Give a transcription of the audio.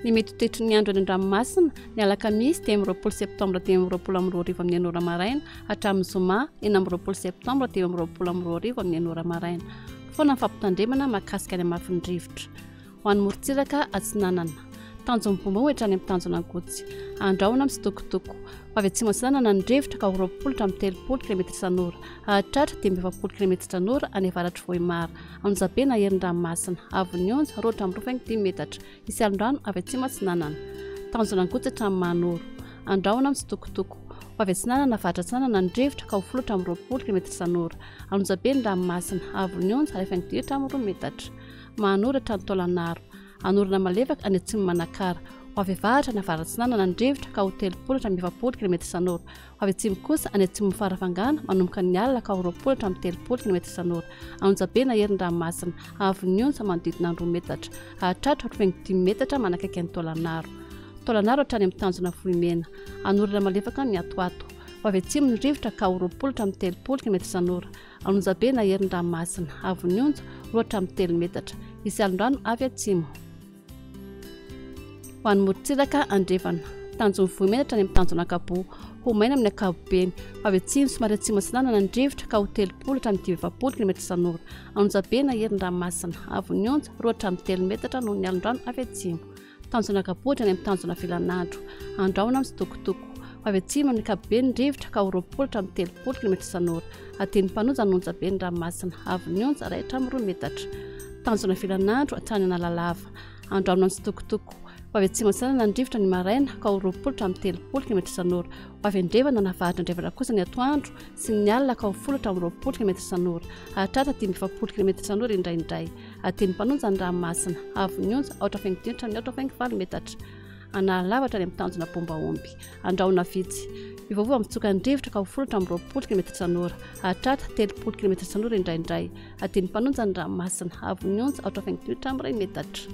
Ny mety ho toetry ny andro eny an-dranomasina ny alakamisy 10 septembre 10 amin'ny ora maraina hatramin'ny zoma 9 septembre 10 amin'ny ora maraina. Foana ny fampitandremana mahakasika ny hamafin-drivotra. Ho an'ny morontsiraka atsinanana. Tanjony bomba hoetra any amin'ny tanjona ankotsy. Andrahona amin'ny sitokotoko. Ho avy atsimo atsinanana ny drivotra ka 20 km isan'ora. Ahatratra 10 km isan'ora any avaratry Vohimara. Anjabena herin-dranomasina. Avon'ny onja 2.10 metatra. Isy alin-drano avy atsimo atsinanana. Tanjona ankotsy hatramin'ny Manoro. Andrahona amin'ny sitokotoko. Ho avy atsinanana avatra atsinanana ny drivotra ka 20 km isan'ora. Anjabena ranomasina. Avon'ny onja 2 metatra. Manoro hatrany Taolanaro. Anorana malefaka any atsimo Manakara. Ho avy avatra ny avaratsinanana ny drivotra ka 20 km isan'ora. Ho avy atsimo kosa any atsimo Farafangana manomboka ny alina ka 20 km isan'ora. Anjabena herin-dranomasina. Avon'ny onja manodidina 2 metatra. Ahatratra 10 metatra manakaiky ny Taolanaro. Taolanaro hatrany amin'ny tanjona Vohimena. Anorana malefaka miatoato. Ho avy atsimo ny rivotra ka 20 km isan'ora. Anjabena herin-dranomasina. Avon'ny onja 2 metatra. Isy alin-drano avy atsimo. Ho an'ny morontsiraka andrefana. Tanjona Vohimena hatrany amin'ny tanjona Kabo. Ho maina amin'ny ankapobeny. Ho avy atsimo somary atsimo atsinanana ny drivotra ka 20 km isan'ora. Anjabena herin-dranomasina. Avon'ny onja 2 metatra noho ny alin-drano avy atsimo. Tanjona Kabo hatrany amin'ny tanjona Filanandro. Andrahona amin'ny sitokotoko. Ho avy atsimo amin'ny ankapobeny ny drivotra ka 20 km isan'ora. Ateny Mpanonja ny onjabeny ranomasina. Avon'ny onja 2 metatra. Tanjona Filanandro hatrany Analalava. Andrahona amin'ny sitokotoko. Ho avy atsimo atsinanana ny drivotra ny maraina ka 20 km isan'ora. Ho avy andrevana na avatra andrevana kosa ny atoandro sy ny alina ka 20 km isan'ora. Ahatratra 10 km isan'ora indraindray. Ateny Mpanonja ny ranomasina. Avon'ny onja 8 metatra. Analalava hatrany amin'ny tanjona Bombaomby. Andrahona vitsy. Mivaovao mitsoka ny drivotra ka 20 km isan'ora. Ahatratra 30 km isan'ora indraindray. Ateny Mpanonja ny ranomasina. Avon'ny onja 8 metatra.